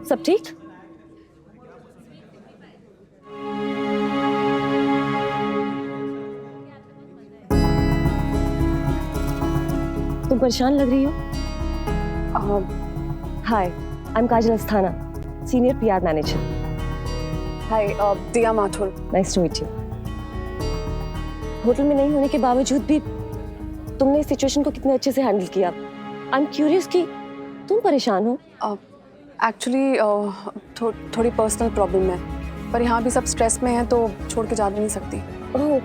सब ठीक? तुम परेशान लग रही हो। Hi, I am Kajal Asthana, senior PR manager. Hi, Diya Mathur. Nice to meet you. Hotel में नहीं होने के बावजूद भी तुमने इस सिचुएशन को कितने अच्छे से हैंडल किया। आई एम क्यूरियस कि तुम परेशान हो। एक्चुअली थोड़ी पर्सनल प्रॉब्लम है, पर यहाँ भी सब स्ट्रेस में है तो छोड़ के जा भी नहीं सकती। ओह,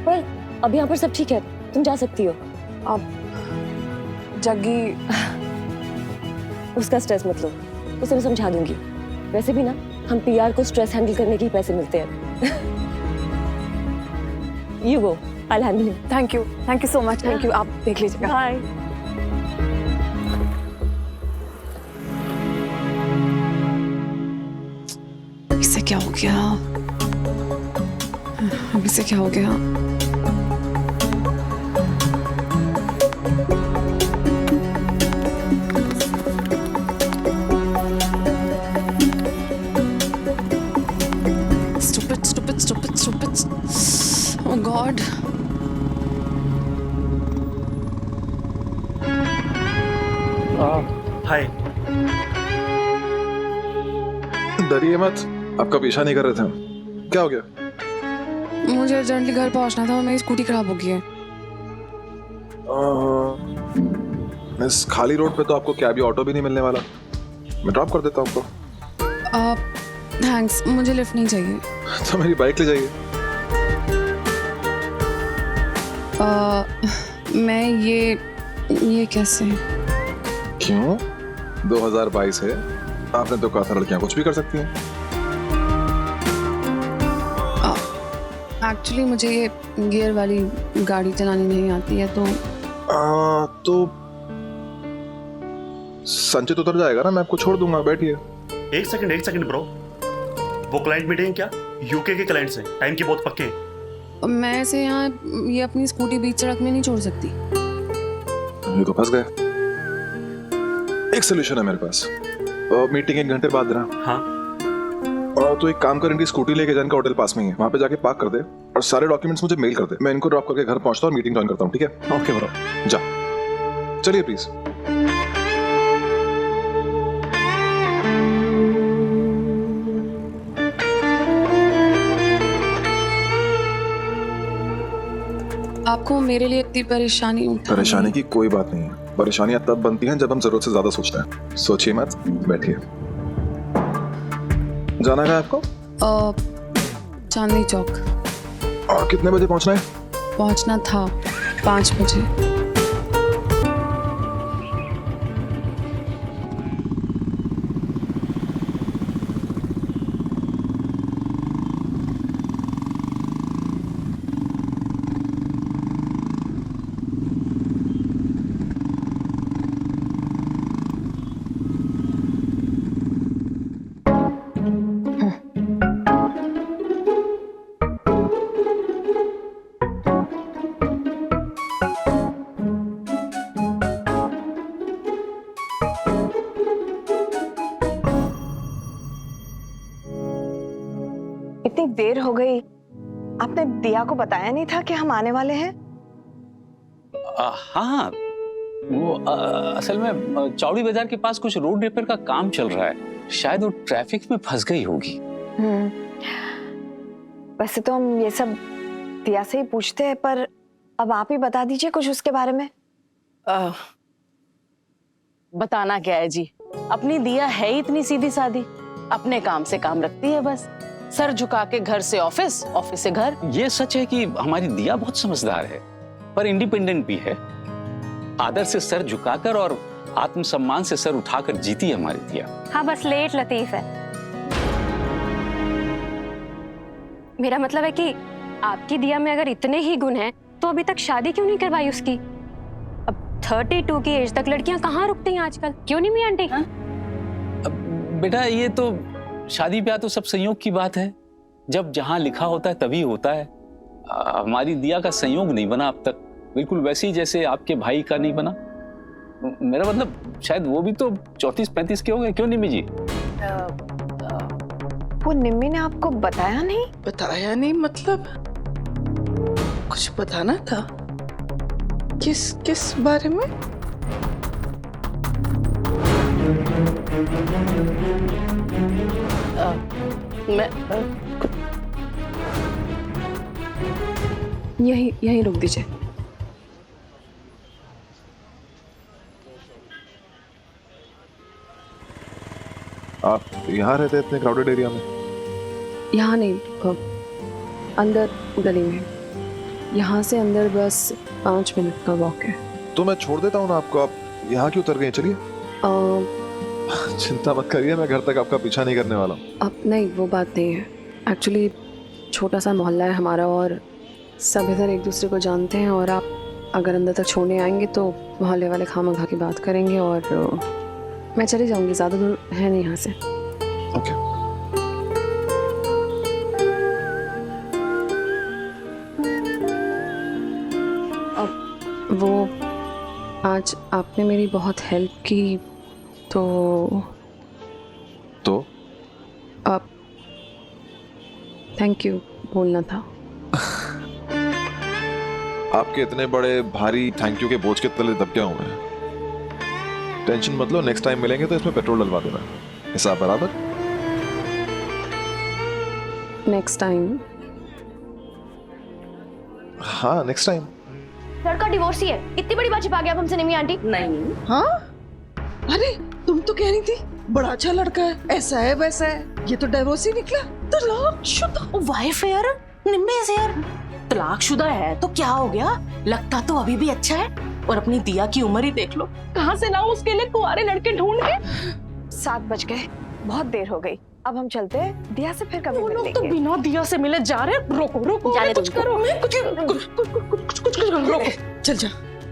पर अब यहाँ पर सब ठीक है, तुम जा सकती हो। जग्गी, उसका स्ट्रेस मत लो, उसे मैं समझा दूंगी। वैसे भी ना हम पीआर को स्ट्रेस हैंडल करने के ही पैसे मिलते हैं। You go, I will handle it. Thank you so much. Thank you, आप देख लीजिएगा। बाय। इससे क्या हो गया? अब इससे क्या हो गया? Stupid. Oh God. हाय। डरिए मत, आपका पीछा नहीं कर रहे थे हम। क्या हो गया? मुझे अर्जेंटली घर पहुंचना था और मेरी स्कूटी खराब हो गई है। इस खाली रोड पे तो आपको कैब या ऑटो भी नहीं मिलने वाला। मैं ड्रॉप कर देता हूँ आपको। थैंक्स, मुझे लिफ्ट नहीं चाहिए। तो मेरी बाइक ले जाइए। मैं ये कैसे? क्यों? 2022 है, आपने तो कहा था लड़कियां कुछ भी कर सकती हैं। एक्चुअली मुझे ये गियर वाली गाड़ी चलानी नहीं आती है तो संचित उतर जाएगा ना, मैं आपको छोड़ दूंगा, बैठिए। एक सेकंड ब्रो, वो क्लाइंट मीटिंग क्या? यूके के क्लाइंट्स हैं, टाइम के बहुत पक्के हैं। मैं ऐसे यहाँ ये अपनी स्कूटी बीच सड़क में नहीं छोड़ सकती। ये तो फंस गए। एक सोल्यूशन है मेरे पास। मीटिंग 1 घंटे बाद देना। हाँ। तो एक काम कर, इनकी स्कूटी लेके जाने का होटल पास में ही है, वहाँ पे जाके पार्क कर दे और सारे डॉक्यूमेंट्स मुझे मेल कर दे। मैं इनको ड्रॉप करके घर पहुँचता हूँ और मीटिंग ज्वाइन करता हूँ, ठीक है? Okay bro. जा, चलिए प्लीज। आपको मेरे लिए इतनी परेशानी की कोई बात नहीं है। परेशानियां तब बनती हैं जब हम जरूरत से ज्यादा सोचते हैं। सोचिए मत, बैठिए। जाना है आपको? चांदनी चौक। और कितने बजे पहुंचना है? पहुंचना था 5 बजे। इतनी देर हो गई, आपने दिया को बताया नहीं था कि हम आने वाले हैं? हाँ, वो असल में चौड़ी बाजार के पास कुछ रोड रिपेयर का काम चल रहा है, शायद वो ट्रैफिक में फंस गई होगी। वैसे तो हम ये सब दिया से ही पूछते हैं, पर अब आप ही बता दीजिए कुछ उसके बारे में। बताना क्या है जी, अपनी दिया है ही इतनी सीधी सादी, अपने काम से काम रखती है बस। सर झुका के घर से ऑफिस, ऑफिस से घर। ये सच है कि हमारी दिया बहुत समझदार है, पर इंडिपेंडेंट भी है। आदर से सर झुकाकर और आत्मसम्मान से सर उठाकर जीती है हमारी दिया। हाँ, बस लेट लतीफ है। मेरा मतलब है कि आपकी दिया में अगर इतने ही गुण हैं, तो अभी तक शादी क्यों नहीं करवाई उसकी? अब 32 की एज तक लड़कियां कहाँ रुकती हैं आजकल, क्यों नहीं मियां आंटी? बेटा, ये तो शादी ब्याह तो सब संयोग की बात है, जब जहां लिखा होता है तभी होता है। हमारी दिया का संयोग नहीं बना अब तक, बिल्कुल वैसे ही जैसे आपके भाई का नहीं बना। मेरा मतलब शायद वो भी तो 34-35 के होंगे, क्यों निमी जी? वो निम्मी ने आपको बताया नहीं? बताया नहीं मतलब? कुछ बताना था? किस बारे में? मैं यहीं रुक दीजिए। आप यहाँ रहते हैं इतने क्राउडेड एरिया में? यहाँ नहीं, अंदर गली में। यहाँ से अंदर बस 5 मिनट का वॉक है। तो मैं छोड़ देता हूँ ना आपको, आप यहाँ क्यों उतर गए? चलिए। चिंता मत करिए, मैं घर तक आपका पीछा नहीं करने वाला हूँ। अब नहीं, वो बात नहीं है। एक्चुअली छोटा सा मोहल्ला है हमारा और सब इधर एक दूसरे को जानते हैं, और आप अगर अंदर तक छोड़ने आएंगे तो मोहल्ले वाले खामखा की बात करेंगे और मैं चली जाऊंगी, ज़्यादा दूर है नहीं यहाँ से। ओके। अब वो आज आपने मेरी बहुत हेल्प की तो अब थैंक यू बोलना था। आपके इतने बड़े भारी थैंक यू के बोझ के तले दब गया हूं मैं। टेंशन मत लो, नेक्स्ट टाइम मिलेंगे तो इसमें पेट्रोल डलवा देना। हिसाब बराबर? Next time? हाँ, नेक्स्ट टाइम। लड़का डिवोर्सी है, इतनी बड़ी बात छिपा गया आप हमसे निमी आंटी। नहीं। हाँ? अरे तुम तो कह रही थी बड़ा अच्छा लड़का है, ऐसा है वैसा है, ये तो डिवोर्सी निकला। तलाकशुदा। वाइफ है यार, निम्मे से यार। तलाकशुदा है तो क्या हो गया, लगता तो अभी भी अच्छा है। और अपनी दिया की उम्र ही देख लो, कहाँ से लाऊं उसके लिए कुंवारे लड़के ढूंढ के। 7 बज गए, बहुत देर हो गई। अब हम चलते हैं, दिया से फिर कभी वो मिल लोग तो लेंगे। बिना दिया से मिले जा रहे। रोको रोको, जाने कुछ दो। करो, कुछ रोको। चल जा,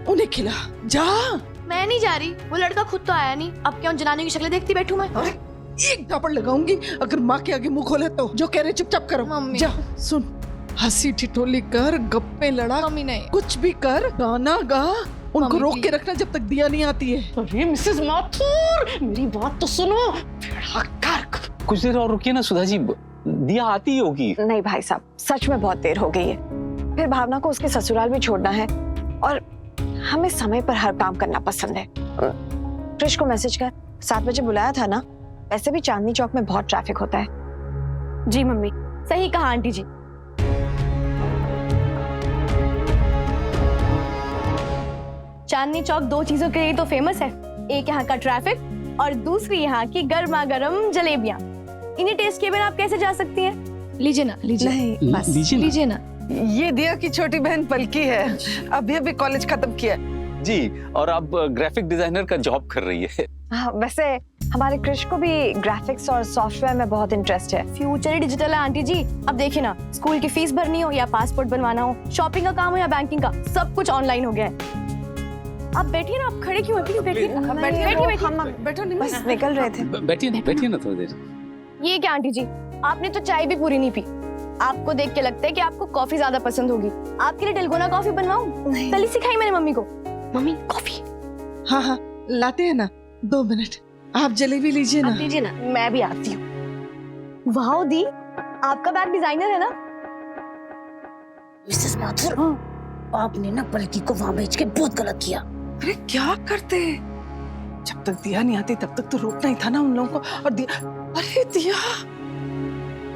उन्हें खिला जा। मैं नहीं जा रही, वो लड़का खुद तो आया नहीं, अब क्या उन जनानियों की शक्लें देखती बैठूं मैं? अरे एक थप्पड़ लगाऊंगी अगर माँ के आगे मुंह खोले तो। जो कह रहे चुपचाप करो। मम्मी। जा सुन, हंसी ठिठोली कर, गप्पे लड़ा, मम्मी नहीं। कुछ भी कर, गाना गा, उनको मम्मी रोक प्लीज। के रखना जब तक दिया नहीं आती है। अरे मिसेस माथुर, मेरी बात तो सुनो। भेड़ा कर। कुछ देर और रुकिए ना सुधा जी, दिया आती ही होगी। नहीं भाई साहब, सच में बहुत देर हो गई है। फिर भावना को उसके ससुराल भी छोड़ना है और हमें समय पर हर काम करना पसंद है। क्रिश को मैसेज कर, 7 बजे बुलाया था ना। वैसे भी चांदनी चौक में बहुत ट्रैफिक होता है। जी मम्मी, सही कहा आंटी जी। चांदनी चौक 2 चीजों के लिए तो फेमस है, एक यहाँ का ट्रैफिक और दूसरी यहाँ की गर्मा गर्म जलेबियाँ। इन्हें टेस्ट किए बिना आप कैसे जा सकती हैं? लीजिए ना, लीजिए। नहीं बस लीजिए ना। ये दिया की छोटी बहन पलकी है, अभी अभी कॉलेज खत्म किया। जी, और अब ग्राफिक डिजाइनर का जॉब कर रही है। हाँ, वैसे हमारे क्रिश को भी ग्राफिक्स और सॉफ्टवेयर में बहुत इंटरेस्ट है। फ्यूचर ही डिजिटल है आंटी जी। अब देखिए ना, स्कूल की फीस भरनी हो या पासपोर्ट बनवाना हो, शॉपिंग का काम हो या बैंकिंग का, सब कुछ ऑनलाइन हो गया है। आप बैठिए ना, आप खड़े क्यों हैं? प्लीज बैठिए। बैठो नहीं, बस निकल रहे थे। बैठिए ना थोड़ी देर। ये क्या आंटी जी, आपने तो चाय भी पूरी नहीं पी। आपको देख के लगता है कि आपको कॉफी ज्यादा पसंद होगी। आपके लिए डलगोना कॉफी बनवाऊं? नहीं। कल ही सिखाई मैंने मम्मी को। Mummy coffee. हाँ हाँ लाते हैं ना, 2 मिनट। आप जलेबी लीजिए ना। आप लीजिए ना, मैं भी आती हूँ। वाह दी, आपका बैग डिजाइनर है ना? मिसेस माथुर, आपने ना पलकी को वहां भेज के बहुत गलत किया। अरे क्या करते, जब तक दिया नहीं आती तब तक तो रोकना ही था ना उन लोगों को। और दिया, अरे दिया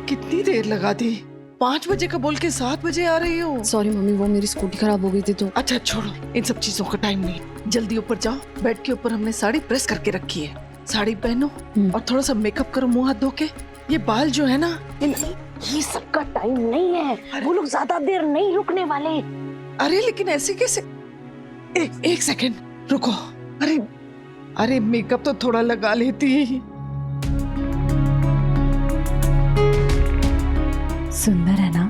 कितनी देर लगा दी? 5 बजे का बोल के 7 बजे आ रही हो। सॉरी मम्मी, वो मेरी स्कूटी खराब हो गई थी तो। अच्छा छोड़ो, इन सब चीजों का टाइम नहीं। जल्दी ऊपर जाओ, बेड के ऊपर हमने साड़ी प्रेस करके रखी है। साड़ी पहनो और थोड़ा सा मेकअप करो मुंह हाथ धो के। ये बाल जो है ना, ये सबका टाइम नहीं है, वो लोग ज्यादा देर नहीं रुकने वाले। अरे लेकिन ऐसे कैसे? एक सेकंड रुको। अरे मेकअप तो थोड़ा लगा लेती। सुंदर है ना,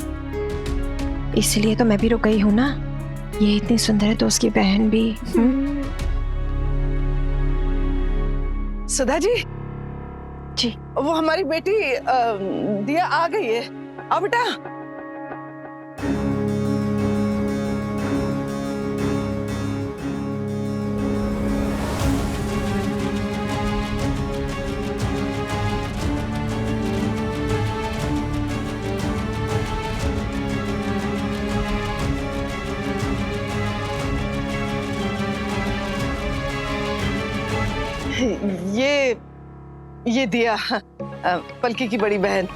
इसलिए तो मैं भी रुक गई हूँ ना। ये इतनी सुंदर है तो उसकी बहन भी। सुधा जी, जी वो हमारी बेटी दिया आ गई है। आओ बेटा। ये दिया पलकी की बड़ी बहन।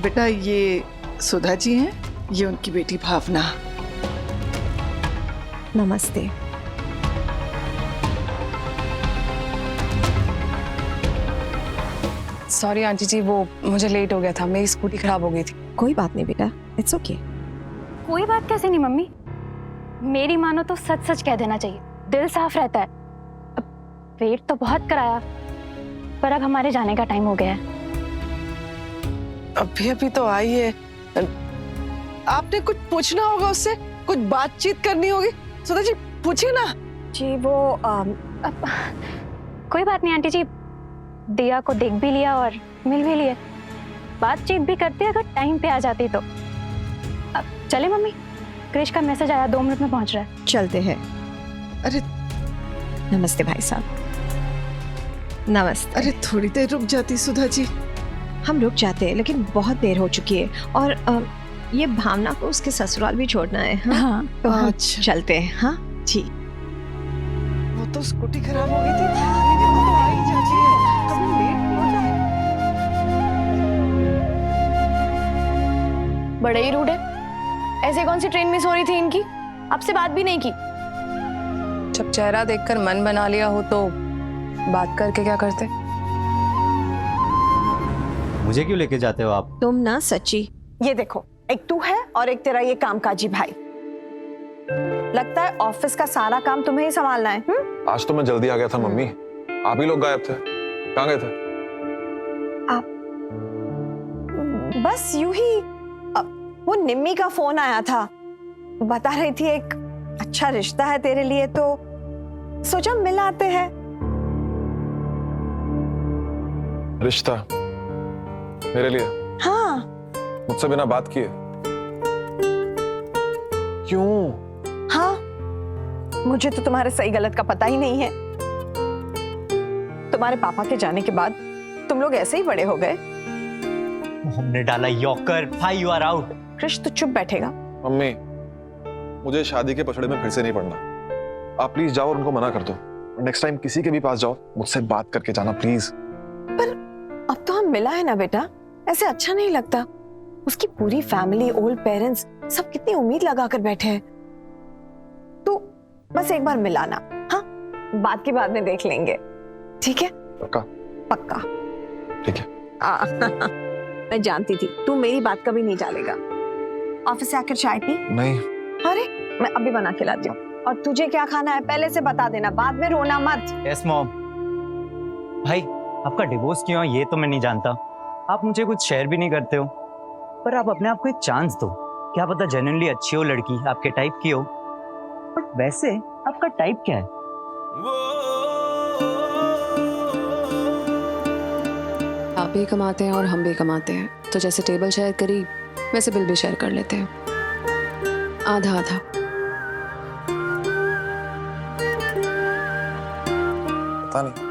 बेटा ये सुधा जी हैं, ये उनकी बेटी भावना। नमस्ते। सॉरी आंटी जी, वो मुझे लेट हो गया था, मेरी स्कूटी खराब हो गई थी। कोई बात नहीं बेटा, इट्स ओके। कोई बात कैसे नहीं मम्मी, मेरी मानो तो सच सच कह देना चाहिए, दिल साफ रहता है। अब वेट तो बहुत कराया, पर अब हमारे जाने का टाइम हो गया है। अभी तो आई है, आपने कुछ पूछना होगा उससे, कुछ बातचीत करनी होगी। सुधा जी पूछिए ना। जी वो कोई बात नहीं आंटी जी, दिया को देख भी लिया और मिल भी लिया, बातचीत भी करते अगर टाइम पे आ जाती तो। अब चले मम्मी, क्रिश का मैसेज आया, 2 मिनट में पहुंच रहा है। चलते हैं। अरे नमस्ते भाई साहब। नमस्ते। अरे थोड़ी देर रुक जाती सुधा जी। हम रुक जाते हैं, लेकिन बहुत देर हो चुकी है और ये भावना को उसके ससुराल भी छोड़ना है। हाँ, तो हम अच्छा। चलते हैं। हाँ जी। वो तो स्कूटी खराब हो गई थी, लेकिन वो तो आ ही जाती है, कभी लेट हो जाए। बड़ा ही रूड है, ऐसे कौन सी ट्रेन मिस हो रही थी इनकी, आपसे बात भी नहीं की। जब चेहरा देखकर मन बना लिया हो तो बात करके क्या करते। मुझे क्यों लेके जाते हो आप? तुम ना सच्ची, ये देखो, एक तू है और एक तेरा ये कामकाजी भाई। लगता है ऑफिस का सारा काम तुम्हें ही संभालना है। आज तो मैं जल्दी आ गया था मम्मी, आप ही लोग गायब थे, कहाँ गए थे? बस यूं ही वो निम्मी का फोन आया था, बता रही थी एक अच्छा रिश्ता है तेरे लिए, तो सोचा मिल आते हैं। रिश्ता मेरे लिए? हाँ। मुझसे बिना बात किए? क्यों? हाँ, मुझे तो तुम्हारे सही गलत का पता ही नहीं है। तुम्हारे पापा के जाने के बाद तुम लोग ऐसे ही बड़े हो गए। हमने डाला यॉकर, भाई यू आर आउट। कृष तो चुप बैठेगा। मम्मी, मुझे शादी के पछड़े में फिर से नहीं पड़ना, आप प्लीज जाओ और उनको मना कर दो। नेक्स्ट टाइम किसी के भी पास जाओ, मुझसे बात करके जाना प्लीज। पर अब तो हम मिला है ना बेटा, ऐसे अच्छा नहीं लगता। उसकी पूरी फैमिली, ओल्ड पेरेंट्स सब कितनी उम्मीद लगा कर बैठे हैं, तो बस एक बार मिलाना। हाँ, बात की बाद में देख लेंगे, ठीक है? पक्का? पक्का। ठीक है। मैं जानती थी तू मेरी बात कभी नहीं टालेगा। ऑफिस से आकर चाय पी? नहीं। अरे मैं अभी बना के लाती हूँ, और तुझे क्या खाना है पहले से बता देना, बाद में रोना मत। Yes mom. भाई आपका डिवोर्स क्यों है ये तो मैं नहीं जानता, आप मुझे कुछ शेयर भी नहीं करते हो, पर आप अपने आप को एक चांस दो, क्या पता जेन्युइनली अच्छी हो लड़की, आपके टाइप की हो। बट वैसे आपका टाइप क्या है? आप भी कमाते हैं और हम भी कमाते हैं, तो जैसे टेबल शेयर करी वैसे बिल भी शेयर कर लेते हैं, आधा आधा। पता नहीं।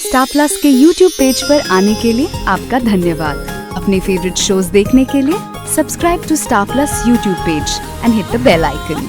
स्टार प्लस के YouTube पेज पर आने के लिए आपका धन्यवाद। अपने फेवरेट शोज देखने के लिए subscribe to Star Plus YouTube page and hit the bell icon.